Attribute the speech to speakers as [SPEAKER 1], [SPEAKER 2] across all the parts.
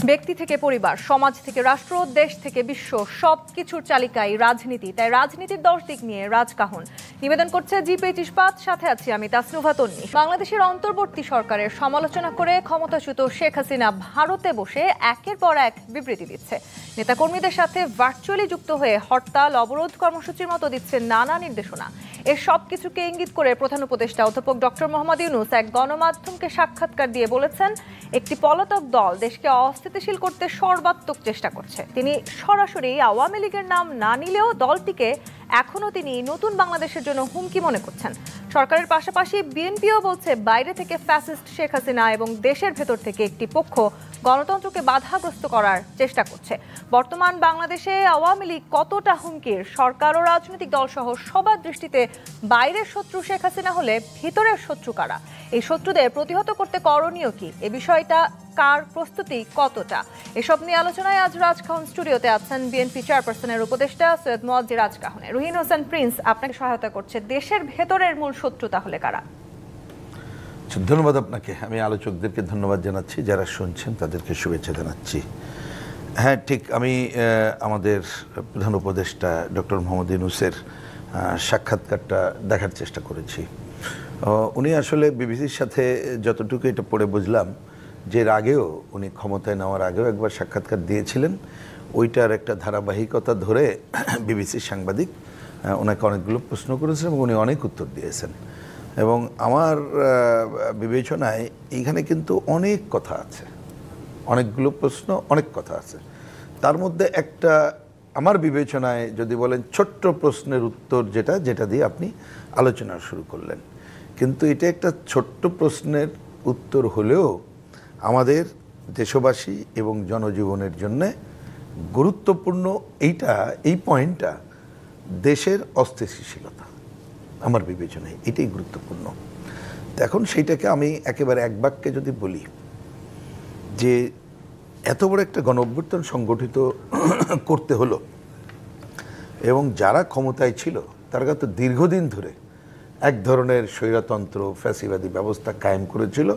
[SPEAKER 1] ব্যক্তি থেকে পরিবার, সমাজ থেকে রাষ্ট্র, দেশ থেকে বিশ্ব সবকিছুর চালিকাই রাজনীতি। তাই রাজনীতির 10 দিক নিয়ে রাজকাহন নিবেদন করছে জি25 ইস্পাত। সাথে আছি আমি তাসনুভা তন্নি। বাংলাদেশের অন্তর্বর্তী সরকারের সমালোচনা করে ক্ষমতাচ্যুত শেখ হাসিনা ভারতে বসে একের পর এক বিবৃতি দিচ্ছে। নেতাকর্মীদের সাথে ভার্চুয়ালি যুক্ত হয়ে হরতাল, অবরোধ কর্মসূচির মতো দিচ্ছে নানা নির্দেশনা। এর সবকিছুকে ইঙ্গিত করে প্রধান উপদেষ্টা অধ্যাপক ডক্টর মোহাম্মদ ইউনূস এক গণমাধ্যমকে সাক্ষাৎকার দিয়ে বলেছেন, একটি পলাতক দল দেশকে অস্থিতিশীল করতে সর্বাত্মক চেষ্টা করছে। তিনি সরাসরি আওয়ামী লীগের নাম না নিলেও দলটিকে এখনো তিনি নতুন বাংলাদেশের জন্য হুমকি মনে করছেন। সরকারের পাশাপাশি বিএনপিও বলছে, বাইরে থেকে ফ্যাসিস্ট শেখ হাসিনা এবং দেশের ভেতর থেকে একটি পক্ষ গণতন্ত্রকে বাধাগ্রস্ত করার চেষ্টা করছে। বর্তমান বাংলাদেশে আওয়ামী লীগ কতটা হুমকির, সরকার ও রাজনৈতিক দল সহ সবার দৃষ্টিতে বাইরের শত্রু শেখ হাসিনা হলে ভিতরের শত্রু কারা? এই শত্রুদের প্রতিহত করতে করণীয় কি? এ বিষয়টা কার প্রস্তুতি কতটা? এসব নিয়ে আলোচনায় আজ রাজকাহন স্টুডিওতে আছেন বিএনপি চেয়ারপারসনের উপদেষ্টা সৈয়দ মোয়াজ্জেম রাজকাহনের। রুহিন হোসেন প্রিন্স আপনাকে সহায়তা করছে। দেশের ভেতরের মূল শত্রু তাহলে কারা?
[SPEAKER 2] ধন্যবাদ আপনাকে। আমি আলোচকদেরকে ধন্যবাদ জানাচ্ছি, যারা শুনছেন তাদেরকে শুভেচ্ছা জানাচ্ছি। হ্যাঁ, ঠিক আমি আমাদের প্রধান উপদেষ্টা ডক্টর মোহাম্মদ ইউনূসের সাক্ষাৎকারটা দেখার চেষ্টা করেছি। উনি আসলে বিবিসির সাথে যতটুকু এটা পড়ে বুঝলাম, যে এর আগেও উনি ক্ষমতায় নেওয়ার আগেও একবার সাক্ষাৎকার দিয়েছিলেন। ওইটার একটা ধারাবাহিকতা ধরে বিবিসির সাংবাদিক ওনাকে অনেকগুলো প্রশ্ন করেছেন এবং উনি অনেক উত্তর দিয়েছেন। এবং আমার বিবেচনায় এইখানে কিন্তু অনেক কথা আছে, অনেকগুলো প্রশ্ন, অনেক কথা আছে। তার মধ্যে একটা আমার বিবেচনায় যদি বলেন ছোট্ট প্রশ্নের উত্তর, যেটা দিয়ে আপনি আলোচনা শুরু করলেন, কিন্তু এটা একটা ছোট্ট প্রশ্নের উত্তর হলেও আমাদের দেশবাসী এবং জনজীবনের জন্য গুরুত্বপূর্ণ। এই পয়েন্টটা দেশের অস্থিতিশীলতা, আমার বিবেচনায় এটাই গুরুত্বপূর্ণ। এখন সেইটাকে আমি একেবারে এক বাক্যে যদি বলি, যে এত বড় একটা গণঅভ্যুত্থান সংগঠিত করতে হলো এবং যারা ক্ষমতায় ছিল তারা তো দীর্ঘদিন ধরে এক ধরনের স্বৈরতন্ত্র, ফ্যাসিবাদী ব্যবস্থা কায়েম করেছিল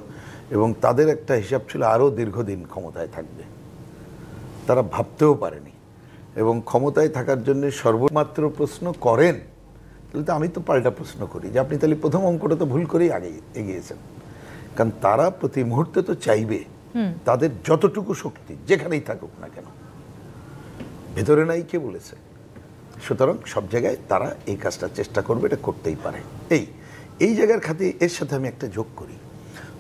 [SPEAKER 2] এবং তাদের একটা হিসাব ছিল আরও দীর্ঘদিন ক্ষমতায় থাকবে। তারা ভাবতেও পারেনি এবং ক্ষমতায় থাকার জন্য সর্বমাত্র প্রশ্ন করেন। তাহলে তো আমি তো পাল্টা প্রশ্ন করি যে আপনি তাহলে প্রথম অঙ্কটা তো ভুল করেই আগে এগিয়েছেন। কারণ তারা প্রতি মুহূর্তে তো চাইবে তাদের যতটুকু শক্তি যেখানেই থাকুক না কেন, ভেতরে নাই কে বলেছে, সুতরাং সব জায়গায় তারা এই কাজটা চেষ্টা করবে, এটা করতেই পারে। এই জায়গার খাতে এর সাথে আমি একটা যোগ করি।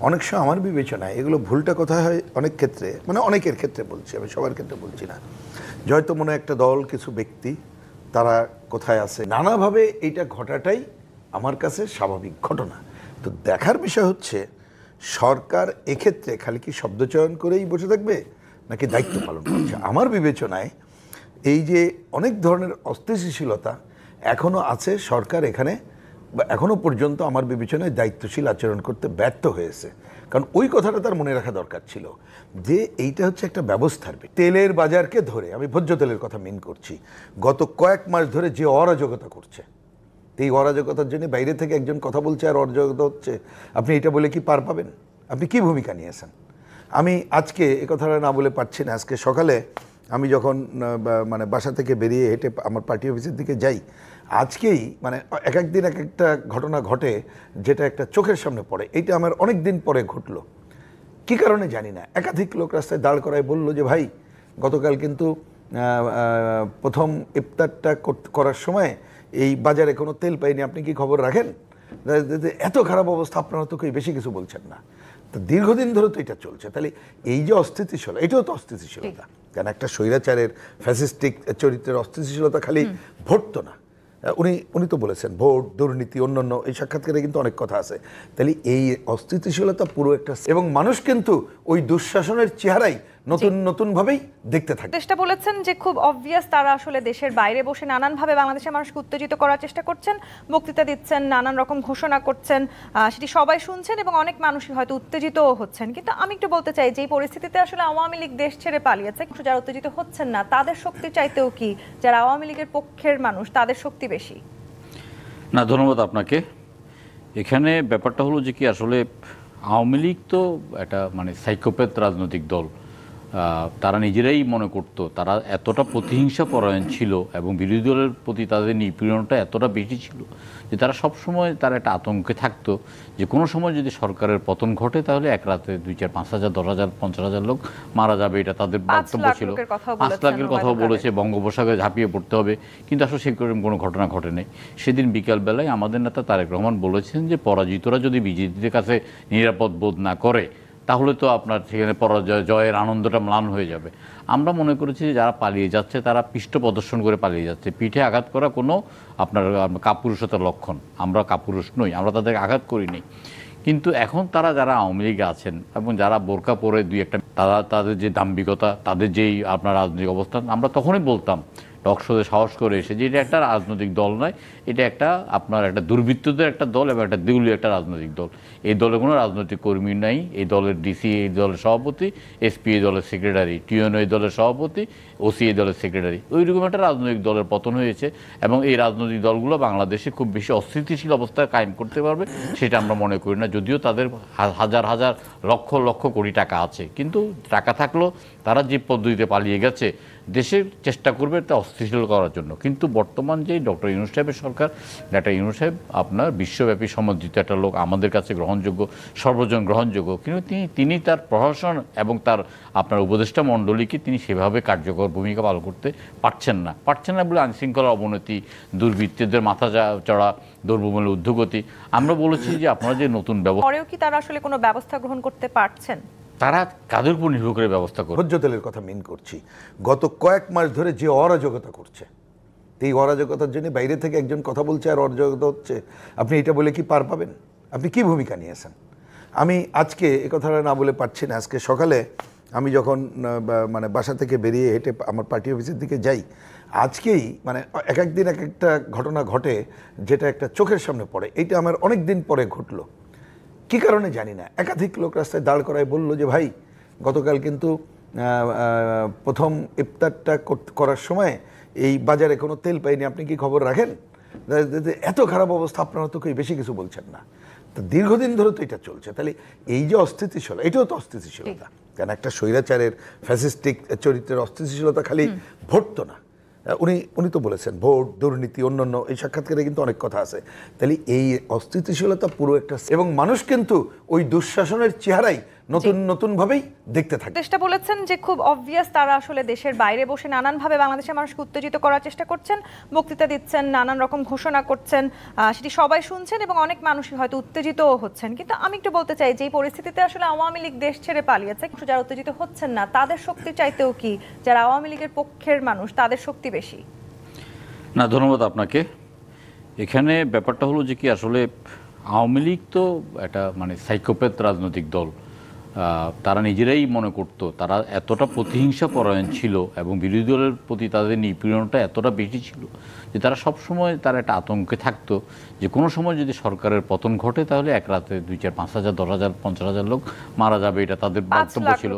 [SPEAKER 2] অনেক সময় আমার বিবেচনায় এগুলো ভুলটা কোথায় হয়, অনেক ক্ষেত্রে, মানে অনেকের ক্ষেত্রে বলছি, আমি সবার ক্ষেত্রে বলছি না, হয়তো মনে একটা দল, কিছু ব্যক্তি তারা কোথায় আছে, নানাভাবে এইটা ঘটাটাই আমার কাছে স্বাভাবিক ঘটনা। তো দেখার বিষয় হচ্ছে সরকার এক্ষেত্রে খালি কি শব্দচয়ন করেই বসে থাকবে নাকি দায়িত্ব পালন করছে। আমার বিবেচনায় এই যে অনেক ধরনের অস্থিতিশীলতা এখনও আছে, সরকার এখানে এখনও পর্যন্ত আমার বিবেচনায় দায়িত্বশীল আচরণ করতে ব্যর্থ হয়েছে। কারণ ওই কথাটা তার মনে রাখা দরকার ছিল যে এইটা হচ্ছে একটা ব্যবস্থার। তেলের বাজারকে ধরে, আমি ভোজ্য তেলের কথা মেন করছি, গত কয়েক মাস ধরে যে অরাজকতা করছে, এই অরাজকতার জন্য বাইরে থেকে একজন কথা বলছে আর অরাজকতা হচ্ছে, আপনি এটা বলে কি পার পাবেন? আপনি কি ভূমিকা নিয়েছেন? আমি আজকে এ কথাটা না বলে পারছি না। আজকে সকালে আমি যখন মানে বাসা থেকে বেরিয়ে হেঁটে আমার পার্টি অফিসের দিকে যাই, আজকেই মানে এক একদিন এক একটা ঘটনা ঘটে যেটা একটা চোখের সামনে পড়ে। এইটা আমার অনেক দিন পরে ঘটলো, কি কারণে জানি না। একাধিক লোক রাস্তায় দাঁড় করায় বলল যে ভাই, গতকাল কিন্তু প্রথম ইফতারটা করার সময় এই বাজারে কোনো তেল পাইনি, আপনি কি খবর রাখেন? এত খারাপ অবস্থা, আপনারা তো কেউ বেশি কিছু বলছেন না। তো দীর্ঘদিন ধরে তো এটা চলছে। তাহলে এই যে অস্থিতিশীলতা, এটাও তো অস্থিতিশীলতা। কারণ একটা স্বৈরাচারের ফ্যাসিস্টিক চরিত্রের অস্থিতিশীলতা খালি ভোট তো না। উনি তো বলেছেন ভোট, দুর্নীতি, অন্যান্য, এই সাক্ষাৎকারে কিন্তু অনেক কথা আছে। তাহলে এই অস্থিতিশীলতা পুরো একটা, এবং মানুষ কিন্তু ওই দুঃশাসনের চেহারাই নতুন ভাবেই দেখতে থাকে।
[SPEAKER 1] চেষ্টা বলেছেন যে খুব অবভিয়াস তারা আসলে দেশের বাইরে বসে নানানভাবে বাংলাদেশের মানুষকে উত্তেজিত করার চেষ্টা করছেন, বক্তৃতা দিচ্ছেন, নানান রকম ঘোষণা করছেন, সেটি সবাই শুনছেন এবং অনেক মানুষই হয়তো উত্তেজিতও হচ্ছেন। কিন্তু আমি একটু বলতে চাই যে এই পরিস্থিতিতে আসলে আওয়ামী লীগ দেশ ছেড়ে পালিয়েছে, যারা উত্তেজিত হচ্ছেন না তাদের শক্তি চাইতেও কি যারা আওয়ামী লীগের পক্ষের মানুষ তাদের শক্তি বেশি?
[SPEAKER 3] না, ধন্যবাদ আপনাকে। এখানে ব্যাপারটা হলো যে কি, আসলে আওয়ামী লীগ তো একটা মানে সাইকোপ্যাথ রাজনৈতিক দল। তারা নিজেরাই মনে করত, তারা এতটা প্রতিহিংসা পরায়ণ ছিল এবং বিরোধী দলের প্রতি তাদের নিপীড়নটা এতটা বেশি ছিল যে তারা সবসময় তারা একটা আতঙ্কে থাকতো যে কোনো সময় যদি সরকারের পতন ঘটে তাহলে এক রাতে 2-4-5,000, 10,000, 50,000 লোক মারা যাবে, এটা তাদের বক্তব্য ছিল। 5 লাখের কথাও বলেছে, বঙ্গোপসাগরে ঝাঁপিয়ে পড়তে হবে, কিন্তু আসলে সেরকম কোনো ঘটনা ঘটে নাই। সেদিন বিকালবেলায় আমাদের নেতা তারেক রহমান বলেছেন যে পরাজিতরা যদি বিজেপিদের কাছে নিরাপদ বোধ না করে তাহলে তো আপনার সেখানে পরাজয় জয়ের আনন্দটা ম্লান হয়ে যাবে। আমরা মনে করেছি যে যারা পালিয়ে যাচ্ছে তারা পৃষ্ঠ প্রদর্শন করে পালিয়ে যাচ্ছে, পিঠে আঘাত করা কোনো আপনার কাপুরুষতার লক্ষণ। আমরা কাপুরুষ নই, আমরা তাদেরকে আঘাত করিনি। কিন্তু এখন তারা যারা আওয়ামী লীগে আছেন এবং যারা বোরকা পরে দুই একটা তাদের যে দাম্ভিকতা, তাদের যেই আপনার রাজনৈতিক অবস্থান, আমরা তখনই বলতাম টকশোতে সাহস করে এসে যে এটা একটা রাজনৈতিক দল নয়, এটা একটা আপনার একটা দুর্বৃত্তদের একটা দল এবং একটা দেউলিয়া একটা রাজনৈতিক দল। এই দলে কোনো রাজনৈতিক কর্মী নাই। এই দলের ডিসি এই দলের সভাপতি, এসপি এই দলের সেক্রেটারি, টিএনও এই দলের সভাপতি, ওসি এই দলের সেক্রেটারি। ওইরকম একটা রাজনৈতিক দলের পতন হয়েছে এবং এই রাজনৈতিক দলগুলো বাংলাদেশে খুব বেশি অস্থিতিশীল অবস্থায় কায়েম করতে পারবে সেটা আমরা মনে করি না। যদিও তাদের হাজার হাজার লক্ষ লক্ষ কোটি টাকা আছে, কিন্তু টাকা থাকলেও তারা যে পদ্ধতিতে পালিয়ে গেছে দেশের চেষ্টা করবে তা অস্থিতিশীল করার জন্য। কিন্তু বর্তমান যে ডক্টর ইউনূস সাহেবের সরকার, ডক্টর ইউনূস সাহেব আপনার বিশ্বব্যাপী সমর্থিত একটা লোক, আমাদের কাছে গ্রহণযোগ্য, সর্বজন গ্রহণযোগ্য, কিন্তু তিনি তার প্রশাসন এবং তার আপনার উপদেষ্টা মণ্ডলীকে তিনি সেভাবে কার্যকর ভূমিকা পালন করতে পারছেন না বলে আইনশৃঙ্খলার অবনতি, দুর্বৃত্তদের মাথা চড়া, দ্রব্যমূল্যের ঊর্ধ্বগতি। আমরা বলেছি যে আপনারা যে নতুন ব্যবস্থা,
[SPEAKER 1] পরেও কি তারা আসলে কোনো ব্যবস্থা গ্রহণ করতে পারছেন?
[SPEAKER 3] তারা কাদের উপর নির্ভর করে ব্যবস্থা করে?
[SPEAKER 2] ভোজ্য তেলের কথা মিন করছি। গত কয়েক মাস ধরে যে অরাজকতা করছে, এই অরাজকতার জন্য বাইরে থেকে একজন কথা বলছে আর অরাজকতা হচ্ছে, আপনি এটা বলে কি পার পাবেন? আপনি কি ভূমিকা নিয়েছেন? আমি আজকে এ কথাটা না বলে পারছি না। আজকে সকালে আমি যখন মানে বাসা থেকে বেরিয়ে হেঁটে আমার পার্টি অফিসের দিকে যাই, আজকেই মানে এক একদিন এক একটা ঘটনা ঘটে যেটা একটা চোখের সামনে পড়ে। এইটা আমার অনেক দিন পরে ঘটলো, কী কারণে জানি না। একাধিক লোক রাস্তায় দাঁড় করায় বললো যে ভাই, গতকাল কিন্তু প্রথম ইফতারটা করার সময় এই বাজারে কোনো তেল পাইনি, আপনি কি খবর রাখেন? এত খারাপ অবস্থা, আপনারা তো কেউ বেশি কিছু বলছেন না। তো দীর্ঘদিন ধরে তো এটা চলছে। তাহলে এই যে অস্থিতিশীলতা, এটাও তো অস্থিতিশীলতা। কেন একটা স্বৈরাচারের ফ্যাসিস্টিক চরিত্রের অস্থিতিশীলতা খালি ভোট তো না। উনি তো বলেছেন ভোট, দুর্নীতি, অন্যান্য, এই সাক্ষাৎকারে কিন্তু অনেক কথা আছে। তাহলে এই অস্থিতিশীলতা পুরো একটা, এবং মানুষ কিন্তু ওই দুঃশাসনের চেহারাই নতুন ভাবেই দেখতে থাকে।
[SPEAKER 1] চেষ্টা বলেছেন যে খুব অবভিয়াস তারা আসলে দেশের বাইরে বসে নানানভাবে বাংলাদেশের মানুষকে উত্তেজিত করার চেষ্টা করছেন, বক্তৃতা দিচ্ছেন, নানান রকম ঘোষণা করছেন, সেটি সবাই শুনছেন এবং অনেক মানুষই হয়তো উত্তেজিতও হচ্ছেন। কিন্তু আমি একটু বলতে চাই যে এই পরিস্থিতিতে আসলে আওয়ামী লীগ দেশ ছেড়ে পালিয়েছে, যারা উত্তেজিত হচ্ছেন না তাদের শক্তি চাইতেও কি যারা আওয়ামী লীগের পক্ষের মানুষ তাদের শক্তি বেশি?
[SPEAKER 3] না, ধন্যবাদ আপনাকে। এখানে ব্যাপারটা হলো যে কি আসলে আওয়ামী লীগ তো একটা মানে সাইকোপ্যাথ রাজনৈতিক দল। তারা নিজেরাই মনে করতো, তারা এতটা প্রতিহিংসা পরায়ণ ছিল এবং বিরোধী দলের প্রতি তাদের নিপীড়নটা এতটা বেশি ছিল যে তারা সবসময় তারা একটা আতঙ্কে থাকতো যে কোনো সময় যদি সরকারের পতন ঘটে তাহলে এক রাতে 2-4-5,000, 10,000, 50,000 লোক মারা যাবে, এটা তাদের বক্তব্য ছিল।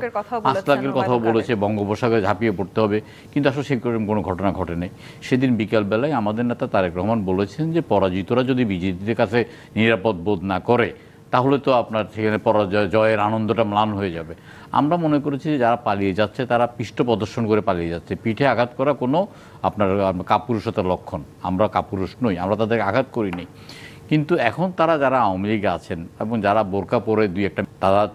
[SPEAKER 3] 5 লাখের কথাও বলেছে, বঙ্গোপসাগরে ঝাঁপিয়ে পড়তে হবে, কিন্তু আসলে সেরকম কোনো ঘটনা ঘটে নাই। সেদিন বিকালবেলায় আমাদের নেতা তারেক রহমান বলেছেন যে পরাজিতরা যদি বিজেপিদের কাছে নিরাপদ বোধ না করে তাহলে তো আপনার সেখানে পরাজয় জয়ের আনন্দটা ম্লান হয়ে যাবে। আমরা মনে করেছি যে যারা পালিয়ে যাচ্ছে তারা পৃষ্ঠ প্রদর্শন করে পালিয়ে যাচ্ছে, পিঠে আঘাত করা কোনো আপনার কাপুরুষতার লক্ষণ। আমরা কাপুরুষ নই, আমরা তাদেরকে আঘাত করিনি। কিন্তু এখন তারা যারা আওয়ামী লীগে আছেন এবং যারা বোরকা পরে দুই একটা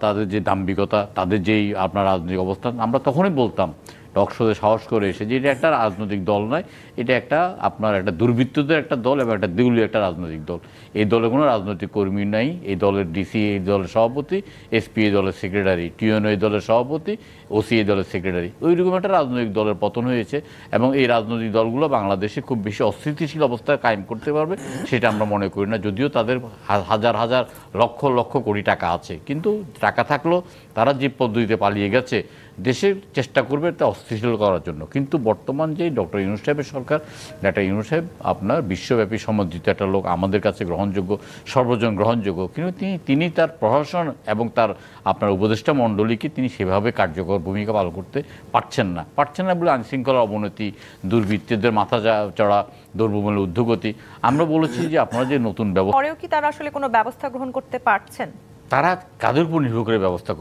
[SPEAKER 3] তাদের যে দাম্ভিকতা, তাদের যেই আপনার রাজনৈতিক অবস্থান, আমরা তখনই বলতাম টকশোতে সাহস করে এসে যে এটা একটা রাজনৈতিক দল নয়, এটা একটা আপনার একটা দুর্বৃত্তদের একটা দল এবং একটা দেউলিয়া একটা রাজনৈতিক দল। এই দলে কোনো রাজনৈতিক কর্মী নাই। এই দলের ডিসি এই দলের সভাপতি, এসপি এই দলের সেক্রেটারি, টিএনও এই দলের সভাপতি, ওসি এই দলের সেক্রেটারি। ওইরকম একটা রাজনৈতিক দলের পতন হয়েছে এবং এই রাজনৈতিক দলগুলো বাংলাদেশে খুব বেশি অস্থিতিশীল অবস্থায় কায়েম করতে পারবে সেটা আমরা মনে করি না। যদিও তাদের হাজার হাজার লক্ষ লক্ষ কোটি টাকা আছে, কিন্তু টাকা থাকলেও তারা যে পদ্ধতিতে পালিয়ে গেছে দেশের চেষ্টা করবে তা অস্থিতিশীল করার জন্য। কিন্তু বর্তমান যে ডক্টর ইউনূস সাহেবের সরকার, ডক্টর ইউনূস সাহেব আপনার বিশ্বব্যাপী সমর্থিত একটা লোক, আমাদের কাছে গ্রহণযোগ্য, সর্বজন গ্রহণযোগ্য, কিন্তু তিনি তার প্রশাসন এবং তার আপনার উপদেষ্টা মণ্ডলীকে তিনি সেভাবে কার্যকর ভূমিকা পালন করতে পারছেন না বলে আইনশৃঙ্খলার অবনতি, দুর্বৃত্তদের মাথা চড়া, দ্রব্যমূল্যের ঊর্ধ্বগতি। আমরা বলেছি যে আপনারা যে নতুন ব্যবস্থা,
[SPEAKER 1] পরেও কি তারা আসলে কোনো ব্যবস্থা গ্রহণ করতে পারছেন?
[SPEAKER 3] তারা কাদের উপর নির্ভর করে ব্যবস্থা